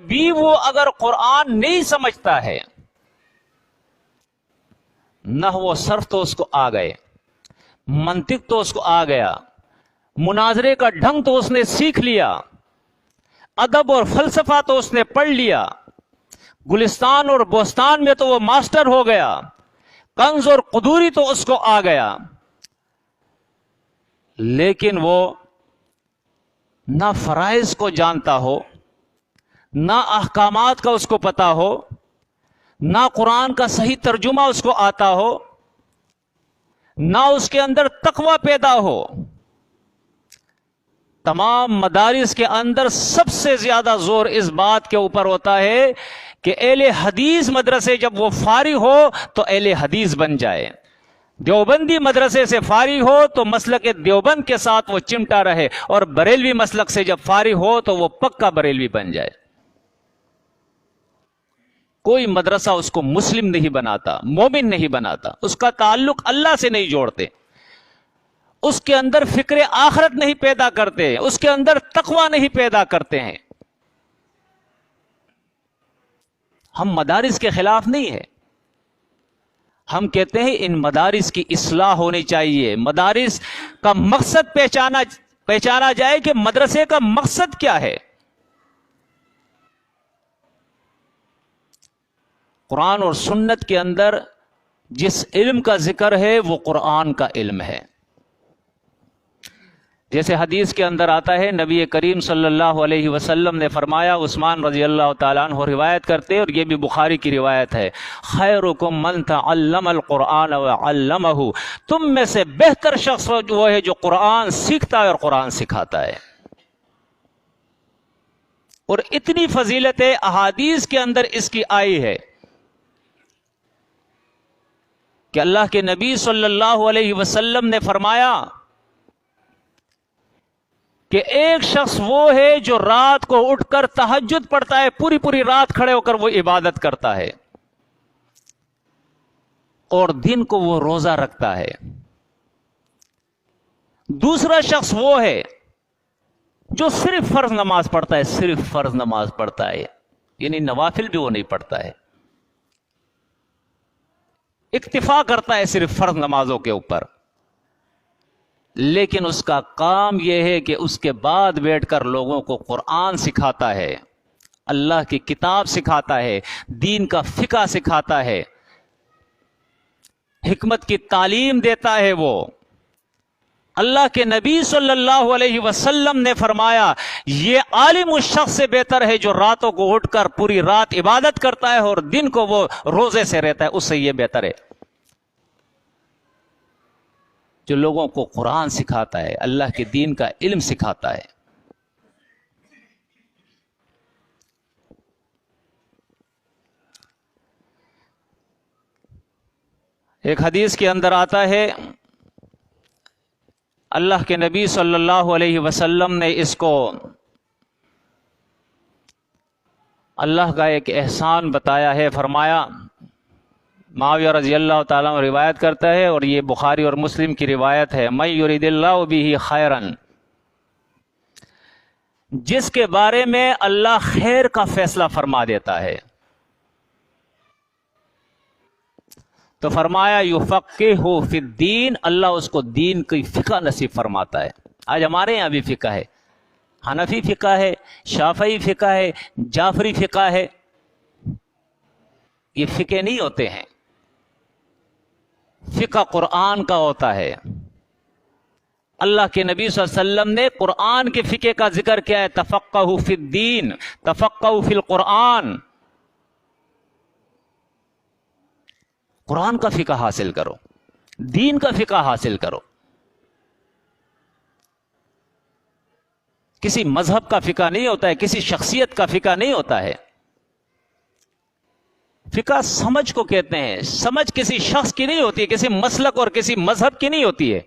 بھی وہ اگر قرآن نہیں سمجھتا ہے، نحو و صرف تو اس کو آ گئے، منطق تو اس کو آ گیا، مناظرے کا ڈھنگ تو اس نے سیکھ لیا، ادب اور فلسفہ تو اس نے پڑھ لیا، گلستان اور بوستان میں تو وہ ماسٹر ہو گیا، کنز اور قدوری تو اس کو آ گیا، لیکن وہ نہ فرائض کو جانتا ہو، نہ احکامات کا اس کو پتا ہو، نہ قرآن کا صحیح ترجمہ اس کو آتا ہو، نہ اس کے اندر تقوی پیدا ہو۔ تمام مدارس کے اندر سب سے زیادہ زور اس بات کے اوپر ہوتا ہے کہ اہل حدیث مدرسے جب وہ فارغ ہو تو اہل حدیث بن جائے، دیوبندی مدرسے سے فارغ ہو تو مسلک دیوبند کے ساتھ وہ چمٹا رہے، اور بریلوی مسلک سے جب فارغ ہو تو وہ پکا بریلوی بن جائے۔ کوئی مدرسہ اس کو مسلم نہیں بناتا، مومن نہیں بناتا، اس کا تعلق اللہ سے نہیں جوڑتے، اس کے اندر فکر آخرت نہیں پیدا کرتے، اس کے اندر تقوی نہیں پیدا کرتے ہیں۔ ہم مدارس کے خلاف نہیں ہے، ہم کہتے ہیں ان مدارس کی اصلاح ہونی چاہیے، مدارس کا مقصد پہچانا جائے کہ مدرسے کا مقصد کیا ہے۔ قرآن اور سنت کے اندر جس علم کا ذکر ہے وہ قرآن کا علم ہے۔ جیسے حدیث کے اندر آتا ہے، نبی کریم صلی اللہ علیہ وسلم نے فرمایا، عثمان رضی اللہ تعالیٰ عنہ روایت کرتے اور یہ بھی بخاری کی روایت ہے، خیرکم من تعلم القرآن وعلمہ، تم میں سے بہتر شخص وہ ہے جو قرآن سیکھتا ہے اور قرآن سکھاتا ہے۔ اور اتنی فضیلت احادیث کے اندر اس کی آئی ہے کہ اللہ کے نبی صلی اللہ علیہ وسلم نے فرمایا کہ ایک شخص وہ ہے جو رات کو اٹھ کر تہجد پڑھتا ہے، پوری پوری رات کھڑے ہو کر وہ عبادت کرتا ہے، اور دن کو وہ روزہ رکھتا ہے۔ دوسرا شخص وہ ہے جو صرف فرض نماز پڑھتا ہے، صرف فرض نماز پڑھتا ہے، یعنی نوافل بھی وہ نہیں پڑھتا ہے، اکتفا کرتا ہے صرف فرض نمازوں کے اوپر، لیکن اس کا کام یہ ہے کہ اس کے بعد بیٹھ کر لوگوں کو قرآن سکھاتا ہے، اللہ کی کتاب سکھاتا ہے، دین کا فقہ سکھاتا ہے، حکمت کی تعلیم دیتا ہے۔ وہ اللہ کے نبی صلی اللہ علیہ وسلم نے فرمایا، یہ عالم اس شخص سے بہتر ہے جو راتوں کو اٹھ کر پوری رات عبادت کرتا ہے اور دن کو وہ روزے سے رہتا ہے، اس سے یہ بہتر ہے جو لوگوں کو قرآن سکھاتا ہے، اللہ کے دین کا علم سکھاتا ہے۔ ایک حدیث کے اندر آتا ہے، اللہ کے نبی صلی اللہ علیہ وسلم نے اس کو اللہ کا ایک احسان بتایا ہے، فرمایا، معاویہ رضی اللہ تعالیٰ عنہ روایت کرتا ہے اور یہ بخاری اور مسلم کی روایت ہے، من یرید اللہ بہ خیرا، جس کے بارے میں اللہ خیر کا فیصلہ فرما دیتا ہے تو فرمایا یفقہہ فی الدین، اللہ اس کو دین کی فقہ نصیب فرماتا ہے۔ آج ہمارے یہاں بھی فقہ ہے، حنفی فقہ ہے، شافعی فقہ ہے، جعفری فقہ ہے، یہ فقہ نہیں ہوتے ہیں، فقہ قرآن کا ہوتا ہے۔ اللہ کے نبی صلی اللہ علیہ وسلم نے قرآن کے فقہ کا ذکر کیا ہے، تفقہوا فی الدین، تفقہوا فی القرآن، قرآن کا فقہ حاصل کرو، دین کا فقہ حاصل کرو، کسی مذہب کا فقہ نہیں ہوتا ہے، کسی شخصیت کا فقہ نہیں ہوتا ہے۔ فقہ سمجھ کو کہتے ہیں، سمجھ کسی شخص کی نہیں ہوتی ہے، کسی مسلک اور کسی مذہب کی نہیں ہوتی ہے،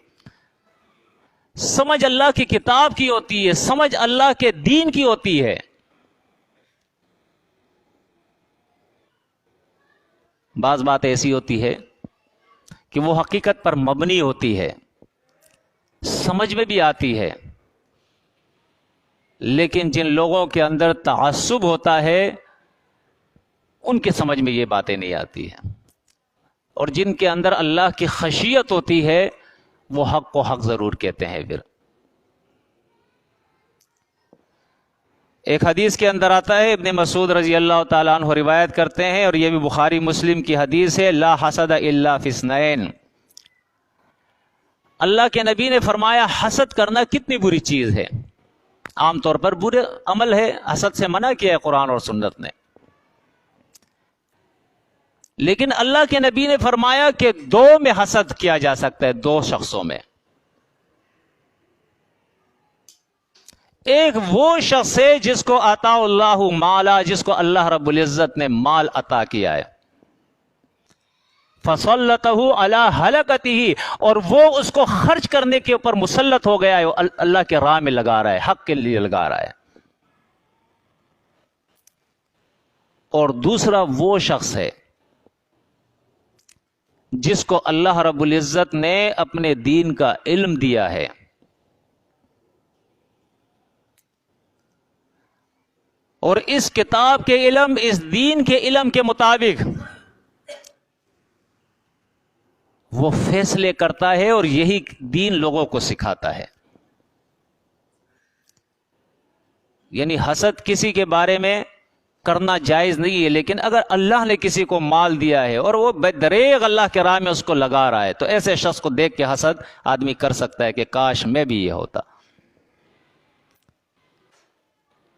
سمجھ اللہ کی کتاب کی ہوتی ہے، سمجھ اللہ کے دین کی ہوتی ہے۔ بعض بات ایسی ہوتی ہے کہ وہ حقیقت پر مبنی ہوتی ہے، سمجھ میں بھی آتی ہے، لیکن جن لوگوں کے اندر تعصب ہوتا ہے ان کے سمجھ میں یہ باتیں نہیں آتی ہیں، اور جن کے اندر اللہ کی خشیت ہوتی ہے وہ حق کو حق ضرور کہتے ہیں۔ پھر ایک حدیث کے اندر آتا ہے، ابن مسعود رضی اللہ تعالیٰ عنہ روایت کرتے ہیں، اور یہ بھی بخاری مسلم کی حدیث ہے، لا حسد الا فی اثنین۔ اللہ کے نبی نے فرمایا حسد کرنا کتنی بری چیز ہے۔ عام طور پر برے عمل ہے، حسد سے منع کیا ہے قرآن اور سنت نے، لیکن اللہ کے نبی نے فرمایا کہ دو میں حسد کیا جا سکتا ہے، دو شخصوں میں۔ ایک وہ شخص ہے جس کو عطا اللہ مالا، جس کو اللہ رب العزت نے مال عطا کیا ہے، فَصَلَّتَهُ عَلَى هَلَكَتِهِ، اور وہ اس کو خرچ کرنے کے اوپر مسلط ہو گیا ہے، اللہ کے راہ میں لگا رہا ہے، حق کے لیے لگا رہا ہے۔ اور دوسرا وہ شخص ہے جس کو اللہ رب العزت نے اپنے دین کا علم دیا ہے، اور اس کتاب کے علم، اس دین کے علم کے مطابق وہ فیصلے کرتا ہے اور یہی دین لوگوں کو سکھاتا ہے۔ یعنی حسد کسی کے بارے میں کرنا جائز نہیں ہے، لیکن اگر اللہ نے کسی کو مال دیا ہے اور وہ بدریغ اللہ کے راہ میں اس کو لگا رہا ہے، تو ایسے شخص کو دیکھ کے حسد آدمی کر سکتا ہے کہ کاش میں بھی یہ ہوتا۔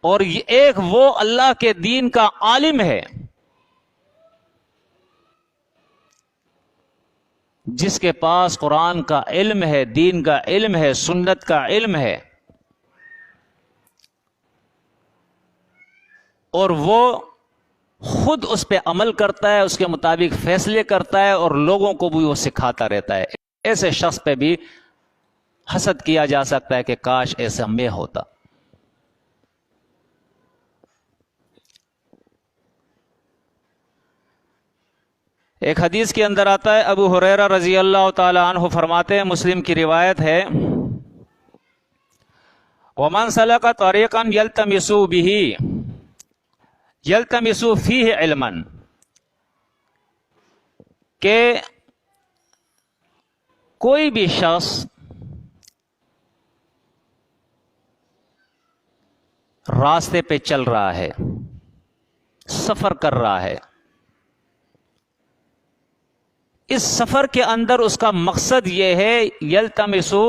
اور ایک وہ اللہ کے دین کا عالم ہے جس کے پاس قرآن کا علم ہے، دین کا علم ہے، سنت کا علم ہے، اور وہ خود اس پہ عمل کرتا ہے، اس کے مطابق فیصلے کرتا ہے، اور لوگوں کو بھی وہ سکھاتا رہتا ہے۔ ایسے شخص پہ بھی حسد کیا جا سکتا ہے کہ کاش ایسا میں ہوتا۔ ایک حدیث کے اندر آتا ہے، ابو ہریرہ رضی اللہ تعالی عنہ فرماتے ہیں، مسلم کی روایت ہے، وَمَنْ سَلَكَ طَرِيقًا يَلْتَمِسُ فِيهِ عِلْمًا، کہ کوئی بھی شخص راستے پہ چل رہا ہے، سفر کر رہا ہے، اس سفر کے اندر اس کا مقصد یہ ہے یلتمسو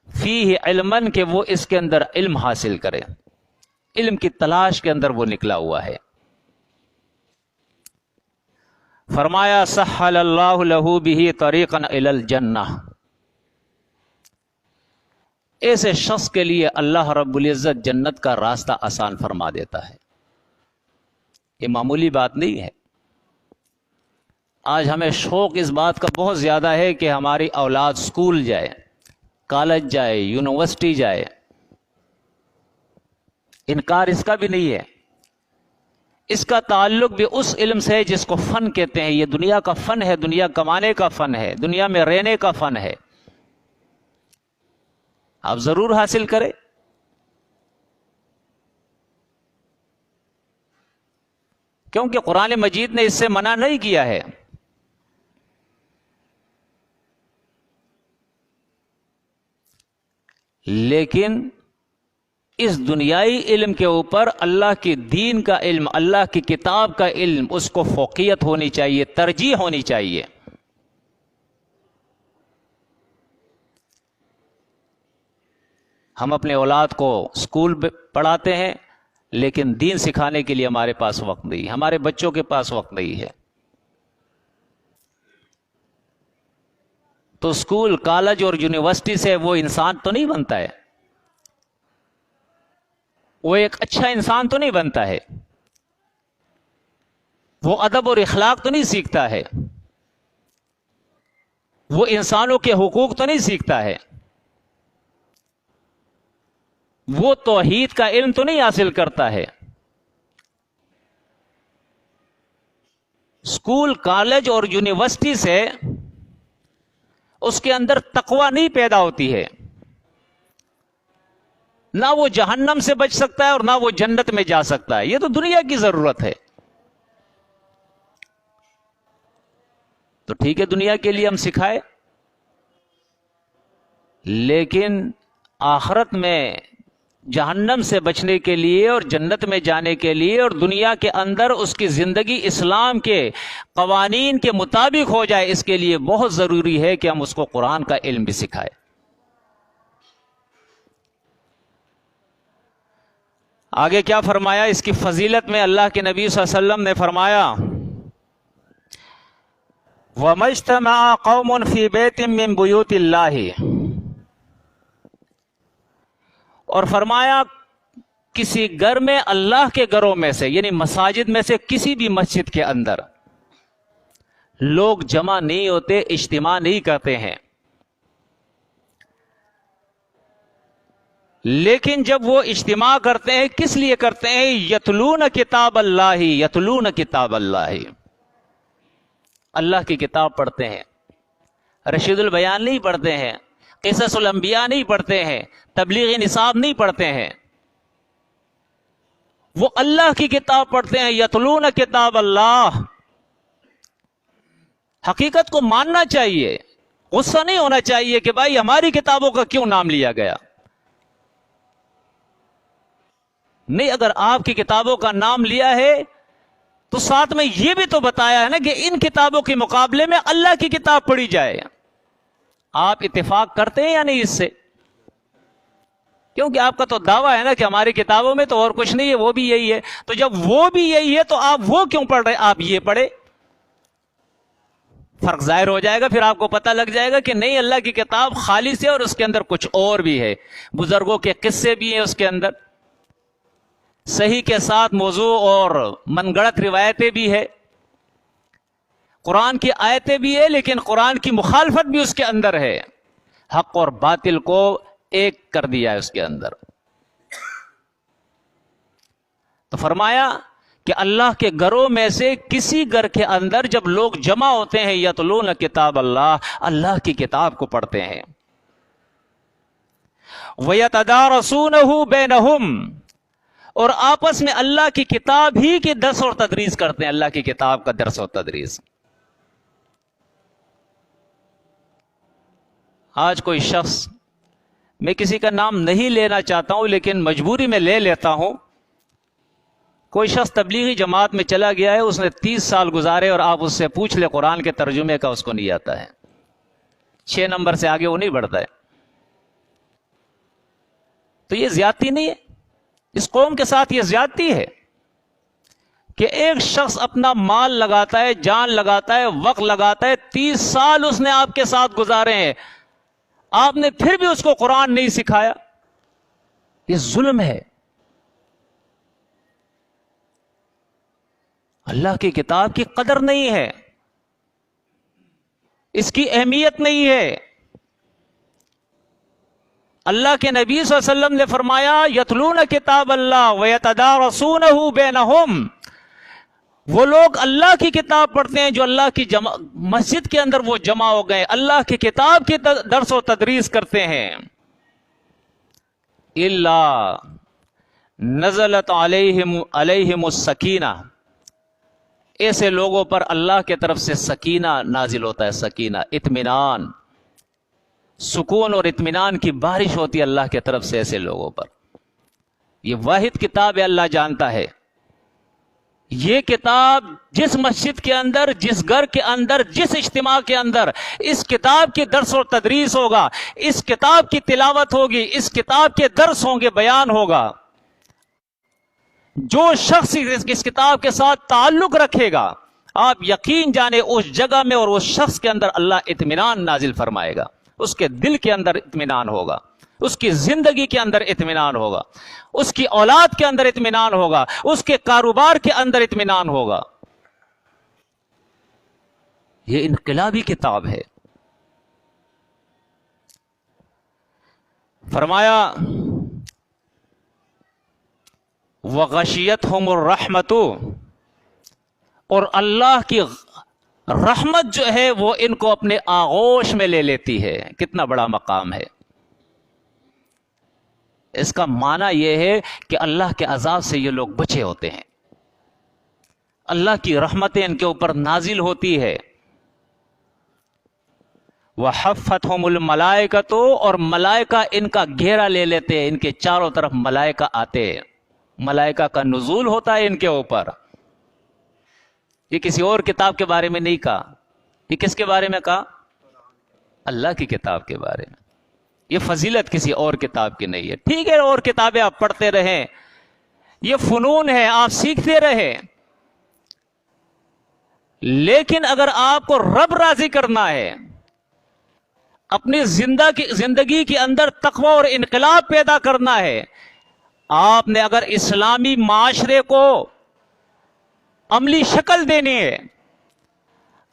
فیہ علماً، کہ وہ اس کے اندر علم حاصل کرے، علم کی تلاش کے اندر وہ نکلا ہوا ہے۔ فرمایا سہل اللہ لہ بہ طریقا الی الجنہ، ایسے شخص کے لیے اللہ رب العزت جنت کا راستہ آسان فرما دیتا ہے۔ یہ معمولی بات نہیں ہے۔ آج ہمیں شوق اس بات کا بہت زیادہ ہے کہ ہماری اولاد سکول جائے، کالج جائے، یونیورسٹی جائے، انکار اس کا بھی نہیں ہے۔ اس کا تعلق بھی اس علم سے ہے جس کو فن کہتے ہیں۔ یہ دنیا کا فن ہے، دنیا کمانے کا فن ہے، دنیا میں رہنے کا فن ہے، آپ ضرور حاصل کریں۔ کیونکہ قرآن مجید نے اس سے منع نہیں کیا ہے۔ لیکن اس دنیائی علم کے اوپر اللہ کی دین کا علم، اللہ کی کتاب کا علم، اس کو فوقیت ہونی چاہیے، ترجیح ہونی چاہیے۔ ہم اپنے اولاد کو اسکول پڑھاتے ہیں، لیکن دین سکھانے کے لیے ہمارے پاس وقت نہیں، ہمارے بچوں کے پاس وقت نہیں ہے۔ تو اسکول، کالج اور یونیورسٹی سے وہ انسان تو نہیں بنتا ہے، وہ ایک اچھا انسان تو نہیں بنتا ہے، وہ ادب اور اخلاق تو نہیں سیکھتا ہے، وہ انسانوں کے حقوق تو نہیں سیکھتا ہے، وہ توحید کا علم تو نہیں حاصل کرتا ہے۔ اسکول، کالج اور یونیورسٹی سے اس کے اندر تقوی نہیں پیدا ہوتی ہے، نہ وہ جہنم سے بچ سکتا ہے اور نہ وہ جنت میں جا سکتا ہے. یہ تو دنیا کی ضرورت ہے. تو ٹھیک ہے دنیا کے لیے ہم سکھائے, لیکن آخرت میں جہنم سے بچنے کے لیے اور جنت میں جانے کے لیے اور دنیا کے اندر اس کی زندگی اسلام کے قوانین کے مطابق ہو جائے, اس کے لیے بہت ضروری ہے کہ ہم اس کو قرآن کا علم بھی سکھائیں. آگے کیا فرمایا اس کی فضیلت میں؟ اللہ کے نبی صلی اللہ علیہ وسلم نے فرمایا وَمَا اجْتَمَعَ قَوْمٌ فِي بَيْتٍ مِّن بُيُوتِ اللَّهِ, اور فرمایا کسی گھر میں اللہ کے گھروں میں سے, یعنی مساجد میں سے کسی بھی مسجد کے اندر لوگ جمع نہیں ہوتے, اجتماع نہیں کرتے ہیں, لیکن جب وہ اجتماع کرتے ہیں کس لیے کرتے ہیں؟ یتلون کتاب اللہ, یتلون کتاب اللہ, اللہ کی کتاب پڑھتے ہیں. رشید البیان نہیں پڑھتے ہیں, قصص الانبیاء نہیں پڑھتے ہیں, تبلیغ نصاب نہیں پڑھتے ہیں, وہ اللہ کی کتاب پڑھتے ہیں. یتلون کتاب اللہ. حقیقت کو ماننا چاہیے, غصہ نہیں ہونا چاہیے کہ بھائی ہماری کتابوں کا کیوں نام لیا گیا. نہیں, اگر آپ کی کتابوں کا نام لیا ہے تو ساتھ میں یہ بھی تو بتایا ہے نا کہ ان کتابوں کے مقابلے میں اللہ کی کتاب پڑھی جائے. آپ اتفاق کرتے ہیں یا نہیں اس سے؟ کیونکہ آپ کا تو دعویٰ ہے نا کہ ہماری کتابوں میں تو اور کچھ نہیں ہے, وہ بھی یہی ہے. تو جب وہ بھی یہی ہے تو آپ وہ کیوں پڑھ رہے؟ آپ یہ پڑھے, فرق ظاہر ہو جائے گا. پھر آپ کو پتہ لگ جائے گا کہ نہیں, اللہ کی کتاب خالص ہے اور اس کے اندر کچھ اور بھی ہے. بزرگوں کے قصے بھی ہیں اس کے اندر, صحیح کے ساتھ موضوع اور من گڑت روایتیں بھی ہے, قرآن کی آیتیں بھی ہے, لیکن قرآن کی مخالفت بھی اس کے اندر ہے. حق اور باطل کو ایک کر دیا ہے اس کے اندر. تو فرمایا کہ اللہ کے گھروں میں سے کسی گھر کے اندر جب لوگ جمع ہوتے ہیں, یتلون کتاب اللہ, اللہ کی کتاب کو پڑھتے ہیں. وَيَتَدَارَسُونَهُ بَيْنَهُمْ, اور آپس میں اللہ کی کتاب ہی کی درس اور تدریس کرتے ہیں. اللہ کی کتاب کا درس اور تدریس. آج کوئی شخص, میں کسی کا نام نہیں لینا چاہتا ہوں لیکن مجبوری میں لے لیتا ہوں, کوئی شخص تبلیغی جماعت میں چلا گیا ہے, اس نے 30 سال گزارے, اور آپ اس سے پوچھ لے قرآن کے ترجمے کا, اس کو نہیں آتا ہے. 6 نمبر سے آگے وہ نہیں بڑھتا ہے. تو یہ زیادتی نہیں ہے؟ اس قوم کے ساتھ یہ زیادتی ہے کہ ایک شخص اپنا مال لگاتا ہے, جان لگاتا ہے, وقت لگاتا ہے, 30 سال اس نے آپ کے ساتھ گزارے ہیں, آپ نے پھر بھی اس کو قرآن نہیں سکھایا. یہ ظلم ہے. اللہ کی کتاب کی قدر نہیں ہے, اس کی اہمیت نہیں ہے. اللہ کے نبی صلی اللہ علیہ وسلم نے فرمایا یتلون کتاب اللہ ویتدارسونہ بینہم, وہ لوگ اللہ کی کتاب پڑھتے ہیں جو اللہ کی مسجد کے اندر وہ جمع ہو گئے, اللہ کی کتاب کی درس و تدریس کرتے ہیں. الا نزلت علیہم السکینہ, ایسے لوگوں پر اللہ کے طرف سے سکینہ نازل ہوتا ہے. سکینہ, اطمینان, سکون اور اطمینان کی بارش ہوتی ہے اللہ کی طرف سے ایسے لوگوں پر. یہ واحد کتاب ہے, اللہ جانتا ہے. یہ کتاب جس مسجد کے اندر, جس گھر کے اندر, جس اجتماع کے اندر اس کتاب کی درس اور تدریس ہوگا, اس کتاب کی تلاوت ہوگی, اس کتاب کے درس ہوں گے, بیان ہوگا, جو شخص اس کتاب کے ساتھ تعلق رکھے گا, آپ یقین جانے اس جگہ میں اور اس شخص کے اندر اللہ اطمینان نازل فرمائے گا. اس کے دل کے اندر اطمینان ہوگا, اس کی زندگی کے اندر اطمینان ہوگا, اس کی اولاد کے اندر اطمینان ہوگا, اس کے کاروبار کے اندر اطمینان ہوگا. یہ انقلابی کتاب ہے. فرمایا وغشیتہم الرحمت, اور اللہ کی رحمت جو ہے وہ ان کو اپنے آغوش میں لے لیتی ہے. کتنا بڑا مقام ہے. اس کا معنی یہ ہے کہ اللہ کے عذاب سے یہ لوگ بچے ہوتے ہیں، اللہ کی رحمتیں ان کے اوپر نازل ہوتی ہے۔ وَحَفَّتْهُمُ الْمَلَائِكَةُ، اور ملائکہ ان کا گھیرا لے لیتے ہیں، ان کے چاروں طرف ملائکہ آتے ہیں، ملائکہ کا نزول ہوتا ہے ان کے اوپر۔ یہ کسی اور کتاب کے بارے میں نہیں کہا، یہ کس کے بارے میں کہا؟ اللہ کی کتاب کے بارے میں۔ یہ فضیلت کسی اور کتاب کی نہیں ہے۔ ٹھیک ہے اور کتابیں آپ پڑھتے رہیں، یہ فنون ہے، آپ سیکھتے رہیں، لیکن اگر آپ کو رب راضی کرنا ہے، اپنی زندگی کے اندر تقوی اور انقلاب پیدا کرنا ہے، آپ نے اگر اسلامی معاشرے کو عملی شکل دینی ہے،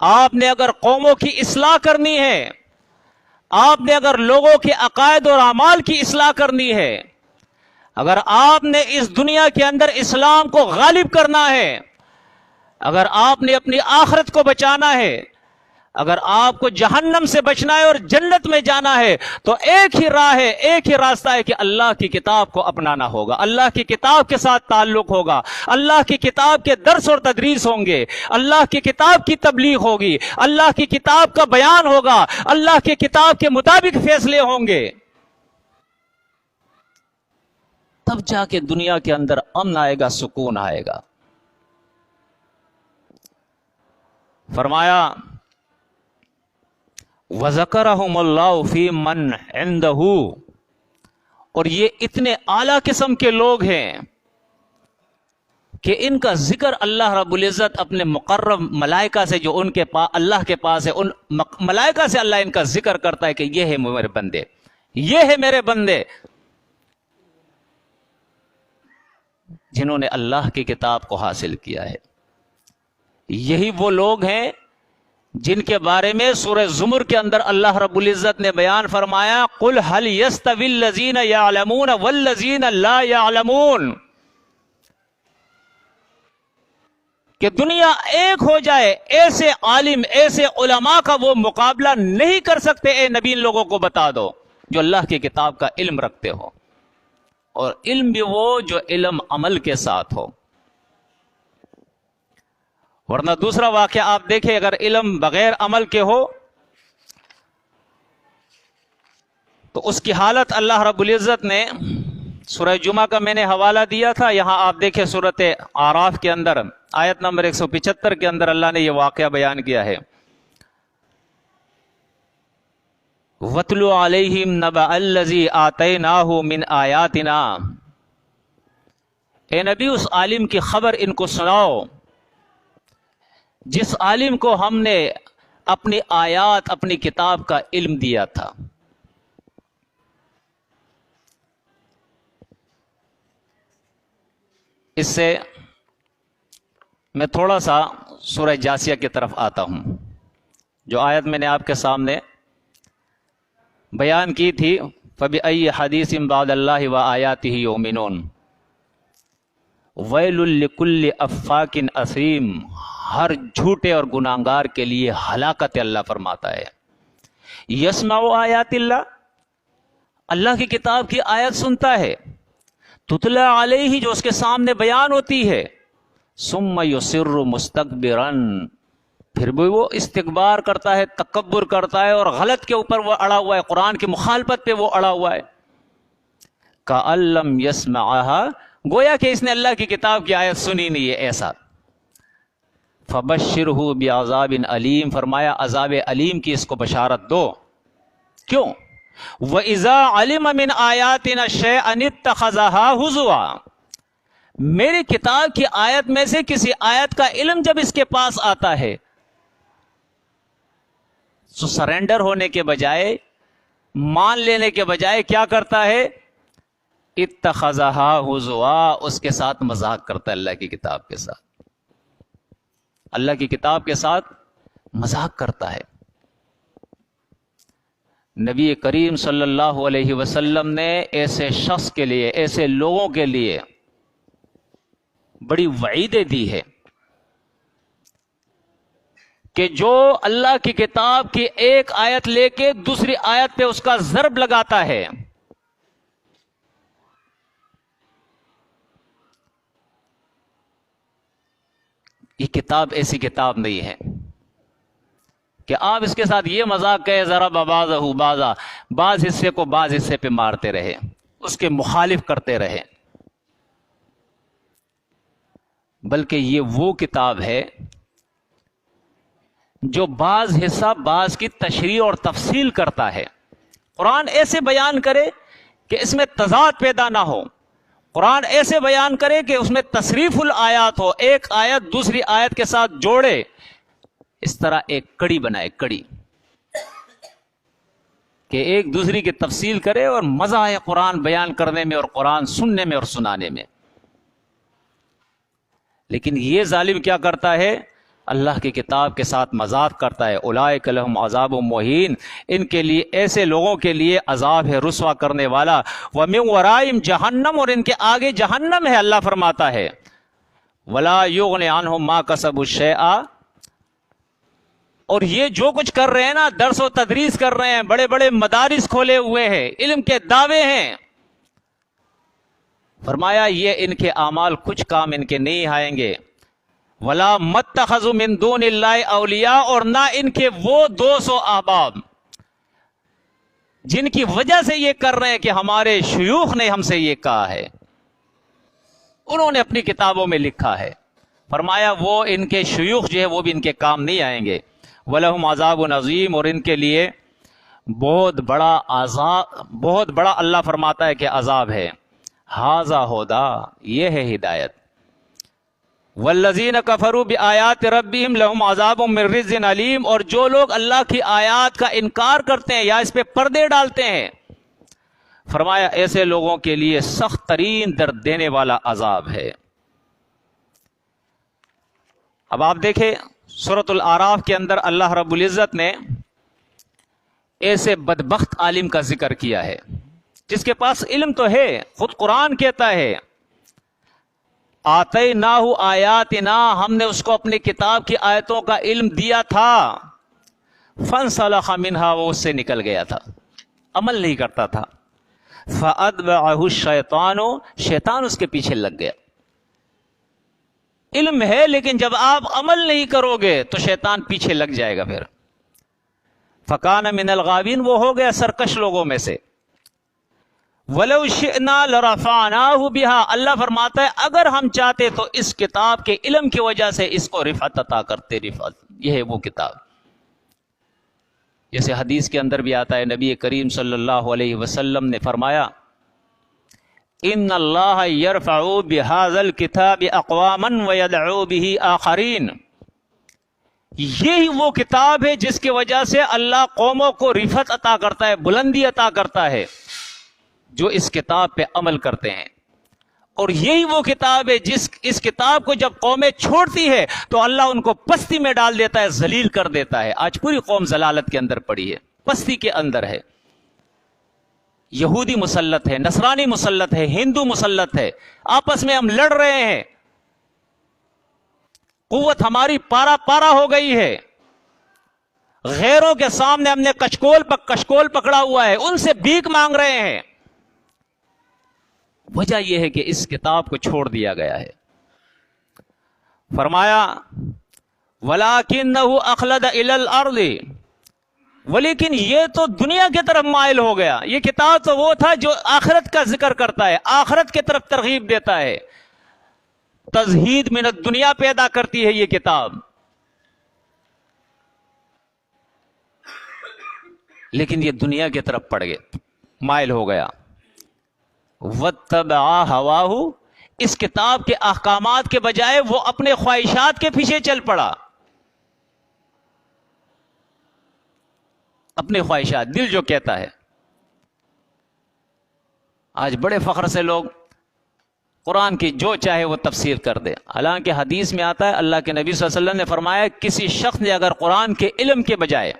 آپ نے اگر قوموں کی اصلاح کرنی ہے، آپ نے اگر لوگوں کے عقائد اور اعمال کی اصلاح کرنی ہے، اگر آپ نے اس دنیا کے اندر اسلام کو غالب کرنا ہے، اگر آپ نے اپنی آخرت کو بچانا ہے، اگر آپ کو جہنم سے بچنا ہے اور جنت میں جانا ہے، تو ایک ہی راہ ہے، ایک ہی راستہ ہے کہ اللہ کی کتاب کو اپنانا ہوگا، اللہ کی کتاب کے ساتھ تعلق ہوگا، اللہ کی کتاب کے درس اور تدریس ہوں گے، اللہ کی کتاب کی تبلیغ ہوگی، اللہ کی کتاب کا بیان ہوگا، اللہ کی کتاب کے مطابق فیصلے ہوں گے، تب جا کے دنیا کے اندر امن آئے گا، سکون آئے گا۔ فرمایا وَذَكَرَهُمُ اللَّهُ فِي مَنْ عِنْدَهُ، اور یہ اتنے اعلیٰ قسم کے لوگ ہیں کہ ان کا ذکر اللہ رب العزت اپنے مقرب ملائکہ سے جو ان کے پاس اللہ کے پاس ہے، ان ملائکہ سے اللہ ان کا ذکر کرتا ہے کہ یہ ہے میرے بندے، یہ ہے میرے بندے جنہوں نے اللہ کی کتاب کو حاصل کیا ہے۔ یہی وہ لوگ ہیں جن کے بارے میں سورہ زمر کے اندر اللہ رب العزت نے بیان فرمایا قُلْ هَلْ يَسْتَوِي الَّذِينَ يَعْلَمُونَ وَالَّذِينَ لَا يَعْلَمُونَ، کہ دنیا ایک ہو جائے، ایسے عالم ایسے علماء کا وہ مقابلہ نہیں کر سکتے، اے نبی ان لوگوں کو بتا دو جو اللہ کی کتاب کا علم رکھتے ہو، اور علم بھی وہ جو علم عمل کے ساتھ ہو۔ ورنہ دوسرا واقعہ آپ دیکھیں، اگر علم بغیر عمل کے ہو تو اس کی حالت اللہ رب العزت نے سورہ جمعہ کا میں نے حوالہ دیا تھا، یہاں آپ دیکھیں سورۃ اعراف کے اندر آیت نمبر 175 کے اندر اللہ نے یہ واقعہ بیان کیا ہے، وَاتْلُ عَلَيْهِمْ نَبَأَ الَّذِي آتَيْنَاهُ مِنْ آیَاتِنَا، اے نبی اس عالم کی خبر ان کو سناؤ جس عالم کو ہم نے اپنی آیات اپنی کتاب کا علم دیا تھا۔ اس سے میں تھوڑا سا سورہ جاسیہ کی طرف آتا ہوں، جو آیت میں نے آپ کے سامنے بیان کی تھی، فَبِأَيِّ حَدِيثٍ بَعْدَ اللَّهِ وَآيَاتِهِ يُؤْمِنُونَ وَيْلٌ لِكُلِّ أَفَّاكٍ أَثِيمٍ، ہر جھوٹے اور گناہگار کے لیے ہلاکت اللہ فرماتا ہے۔ یسمع آیات اللہ، اللہ کی کتاب کی آیت سنتا ہے، تتلا علیہ جو اس کے سامنے بیان ہوتی ہے، ثم یصر مستکبرا، پھر بھی وہ استکبار کرتا ہے، تکبر کرتا ہے، اور غلط کے اوپر وہ اڑا ہوا ہے، قرآن کی مخالفت پہ وہ اڑا ہوا ہے، کأن لم یسمعها، گویا کہ اس نے اللہ کی کتاب کی آیت سنی نہیں ہے، ایسا۔ فبشرہ بعذاب علیم، فرمایا عذاب علیم کی اس کو بشارت دو۔ کیوں؟ وَإِذَا عَلِمَ مِنْ آیَاتِنَا شَيْئًا اتَّخَذَهَا هُزُوًا، میری کتاب کی آیت میں سے کسی آیت کا علم جب اس کے پاس آتا ہے تو سرنڈر ہونے کے بجائے، مان لینے کے بجائے کیا کرتا ہے؟ اتخذها هزوا، اس کے ساتھ مذاق کرتا ہے، اللہ کی کتاب کے ساتھ، اللہ کی کتاب کے ساتھ مذاق کرتا ہے۔ نبی کریم صلی اللہ علیہ وسلم نے ایسے شخص کے لیے، ایسے لوگوں کے لیے بڑی وعیدیں دی ہے کہ جو اللہ کی کتاب کی ایک آیت لے کے دوسری آیت پہ اس کا ضرب لگاتا ہے، یہ کتاب ایسی کتاب نہیں ہے کہ آپ اس کے ساتھ یہ مذاق کہے ذرا بازہ بازا، بعض حصے کو بعض حصے پہ مارتے رہے، اس کے مخالف کرتے رہے، بلکہ یہ وہ کتاب ہے جو بعض حصہ بعض کی تشریح اور تفصیل کرتا ہے۔ قرآن ایسے بیان کرے کہ اس میں تضاد پیدا نہ ہو، قرآن ایسے بیان کرے کہ اس میں تصریف الآیات ہو، ایک آیت دوسری آیت کے ساتھ جوڑے، اس طرح ایک کڑی بنائے، کڑی کہ ایک دوسری کی تفصیل کرے اور مزہ آئے قرآن بیان کرنے میں اور قرآن سننے میں اور سنانے میں۔ لیکن یہ ظالم کیا کرتا ہے؟ اللہ کی کتاب کے ساتھ مذاق کرتا ہے۔ اولئک لہم عذاب مہین، ان کے لیے، ایسے لوگوں کے لیے عذاب ہے رسوا کرنے والا۔ ومن ورائہم جہنم، اور ان کے آگے جہنم ہے۔ اللہ فرماتا ہے ولا یغنی عنہم ما کسبوا شیئا، اور یہ جو کچھ کر رہے ہیں نا، درس و تدریس کر رہے ہیں، بڑے بڑے مدارس کھولے ہوئے ہیں، علم کے دعوے ہیں، فرمایا یہ ان کے اعمال کچھ کام ان کے نہیں آئیں گے۔ ولا متخذوا من دون اللہ اولیاء، اور نہ ان کے وہ دوست و احباب جن کی وجہ سے یہ کر رہے ہیں کہ ہمارے شیوخ نے ہم سے یہ کہا ہے، انہوں نے اپنی کتابوں میں لکھا ہے، فرمایا وہ ان کے شیوخ جو ہے وہ بھی ان کے کام نہیں آئیں گے۔ وَلَهُمْ عَذَابٌ عَظِيمٌ، اور ان کے لیے بہت بڑا عذاب، بہت بڑا اللہ فرماتا ہے کہ عذاب ہے۔ ھذا ھدیٰ، یہ ہے ہدایت۔ وَالَّذِينَ كَفَرُوا بِآيَاتِ رَبِّهِمْ لَهُمْ عَذَابٌ مِّن رِجْزٍ أَلِيمٌ، اور جو لوگ اللہ کی آیات کا انکار کرتے ہیں یا اس پہ پردے ڈالتے ہیں، فرمایا ایسے لوگوں کے لیے سخت ترین درد دینے والا عذاب ہے۔ اب آپ دیکھیں سورۃ الاعراف کے اندر اللہ رب العزت نے ایسے بدبخت عالم کا ذکر کیا ہے جس کے پاس علم تو ہے، خود قرآن کہتا ہے آتیناہ آیاتنا، ہم نے اس کو اپنی کتاب کی آیتوں کا علم دیا تھا، فانسلخ منہا، وہ اس سے نکل گیا تھا، عمل نہیں کرتا تھا، فاتبعہ الشیطان، شیطان اس کے پیچھے لگ گیا۔ علم ہے لیکن جب آپ عمل نہیں کرو گے تو شیطان پیچھے لگ جائے گا، پھر فکان من الغاوین، وہ ہو گیا سرکش لوگوں میں سے۔ وَلَوْ شِئْنَا لَرَفَعْنَاهُ بِهَا، اللہ فرماتا ہے اگر ہم چاہتے تو اس کتاب کے علم کی وجہ سے اس کو رفعت عطا کرتے، رفعت، یہ ہے وہ کتاب۔ جیسے حدیث کے اندر بھی آتا ہے، نبی کریم صلی اللہ علیہ وسلم نے فرمایا ان اللہ یرفع بهذا الکتاب اقواما ویدعو به آخرین، یہی وہ کتاب ہے جس کی وجہ سے اللہ قوموں کو رفعت عطا کرتا ہے، بلندی عطا کرتا ہے جو اس کتاب پہ عمل کرتے ہیں، اور یہی وہ کتاب ہے جس اس کتاب کو جب قومیں چھوڑتی ہے تو اللہ ان کو پستی میں ڈال دیتا ہے، ذلیل کر دیتا ہے۔ آج پوری قوم ضلالت کے اندر پڑی ہے، پستی کے اندر ہے، یہودی مسلط ہے، نصرانی مسلط ہے، ہندو مسلط ہے، آپس میں ہم لڑ رہے ہیں، قوت ہماری پارا پارا ہو گئی ہے، غیروں کے سامنے ہم نے کشکول پکڑا ہوا ہے، ان سے بھیک مانگ رہے ہیں۔ وجہ یہ ہے کہ اس کتاب کو چھوڑ دیا گیا ہے۔ فرمایا وَلَكِنَّهُ أَخْلَدَ إِلَى الْأَرْضِ، ولیکن یہ تو دنیا کی طرف مائل ہو گیا۔ یہ کتاب تو وہ تھا جو آخرت کا ذکر کرتا ہے، آخرت کی طرف ترغیب دیتا ہے، تزہید من الدنیا پیدا کرتی ہے یہ کتاب، لیکن یہ دنیا کی طرف پڑ گیا، مائل ہو گیا۔ وَاتَّبَعَ هَوَاهُ، اس کتاب کے احکامات کے بجائے وہ اپنے خواہشات کے پیچھے چل پڑا، اپنے خواہشات، دل جو کہتا ہے۔ آج بڑے فخر سے لوگ قرآن کی جو چاہے وہ تفسیر کر دے، حالانکہ حدیث میں آتا ہے اللہ کے نبی صلی اللہ علیہ وسلم نے فرمایا کسی شخص نے اگر قرآن کے علم کے بجائے،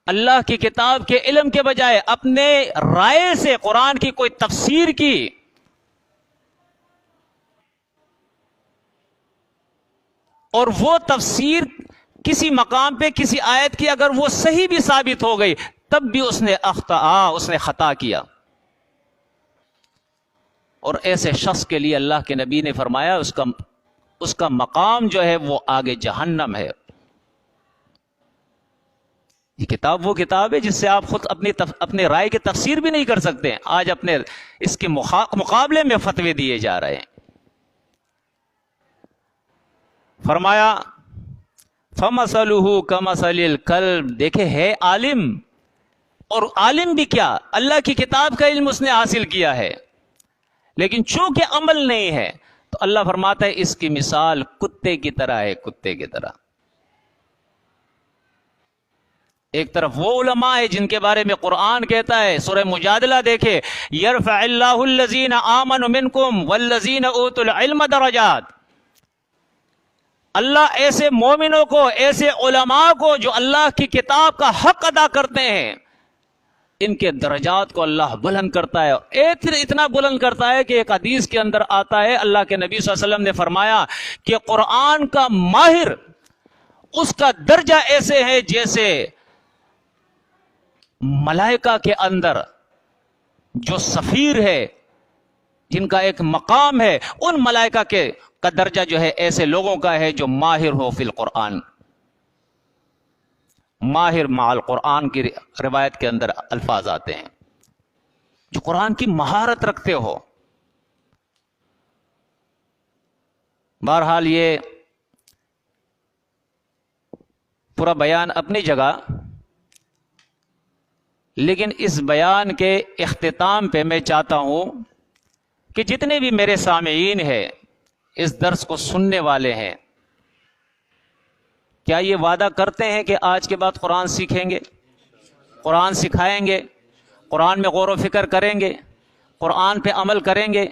اللہ کی کتاب کے علم کے بجائے اپنے رائے سے قرآن کی کوئی تفسیر کی، اور وہ تفسیر کسی مقام پہ کسی آیت کی اگر وہ صحیح بھی ثابت ہو گئی تب بھی اس نے اس نے خطا کیا، اور ایسے شخص کے لیے اللہ کے نبی نے فرمایا اس کا اس کا مقام جو ہے وہ آگے جہنم ہے۔ یہ کتاب وہ کتاب ہے جس سے آپ خود اپنے رائے کی تفسیر بھی نہیں کر سکتے، آج اپنے اس کے مقابلے میں فتوے دیے جا رہے ہیں۔ فرمایا فَمَثَلُهُ كَمَثَلِ الْكَلْبِ، دیکھے ہے عالم، اور عالم بھی کیا، اللہ کی کتاب کا علم اس نے حاصل کیا ہے، لیکن چونکہ عمل نہیں ہے تو اللہ فرماتا ہے اس کی مثال کتے کی طرح ہے، کتے کی طرح۔ ایک طرف وہ علماء ہے جن کے بارے میں قرآن کہتا ہے، سورہ مجادلہ دیکھے، يَرْفَعِ اللَّهُ الَّذِينَ آمَنُوا مِنْكُمْ وَالَّذِينَ أُوتُوا الْعِلْمَ درجات، اللہ ایسے مومنوں کو، ایسے علماء کو جو اللہ کی کتاب کا حق ادا کرتے ہیں، ان کے درجات کو اللہ بلند کرتا ہے، اور اتنا بلند کرتا ہے کہ ایک حدیث کے اندر آتا ہے، اللہ کے نبی صلی اللہ علیہ وسلم نے فرمایا کہ قرآن کا ماہر، اس کا درجہ ایسے ہے جیسے ملائکہ کے اندر جو سفیر ہے، جن کا ایک مقام ہے، ان ملائکہ کا درجہ جو ہے ایسے لوگوں کا ہے جو ماہر ہو فی القرآن۔ ماہر مع القرآن کی روایت کے اندر الفاظ آتے ہیں، جو قرآن کی مہارت رکھتے ہو۔ بہرحال یہ پورا بیان اپنی جگہ، لیکن اس بیان کے اختتام پہ میں چاہتا ہوں کہ جتنے بھی میرے سامعین ہیں، اس درس کو سننے والے ہیں، کیا یہ وعدہ کرتے ہیں کہ آج کے بعد قرآن سیکھیں گے، قرآن سکھائیں گے، قرآن میں غور و فکر کریں گے، قرآن پہ عمل کریں گے،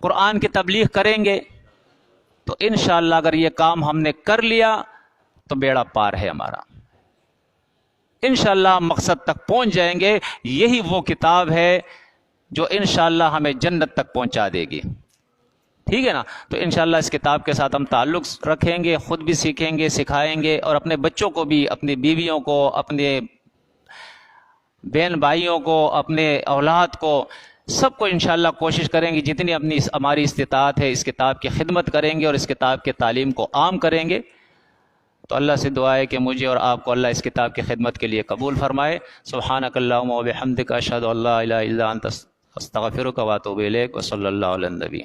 قرآن کی تبلیغ کریں گے؟ تو انشاءاللہ اگر یہ کام ہم نے کر لیا تو بیڑا پار ہے ہمارا، انشاءاللہ مقصد تک پہنچ جائیں گے۔ یہی وہ کتاب ہے جو انشاءاللہ ہمیں جنت تک پہنچا دے گی، ٹھیک ہے نا؟ تو انشاءاللہ اس کتاب کے ساتھ ہم تعلق رکھیں گے، خود بھی سیکھیں گے، سکھائیں گے، اور اپنے بچوں کو بھی، اپنی بیویوں کو، اپنے بہن بھائیوں کو، اپنے اولاد کو، سب کو انشاءاللہ کوشش کریں گے جتنی ہماری استطاعت ہے اس کتاب کی خدمت کریں گے اور اس کتاب کے تعلیم کو عام کریں گے۔ تو اللہ سے دعا ہے کہ مجھے اور آپ کو اللہ اس کتاب کی خدمت کے لیے قبول فرمائے۔ سبحانک اللہم و بحمدک، اشہد ان لا الہ الا انت، استغفرک و اتوب الیک، و صلی اللہ علی النبی۔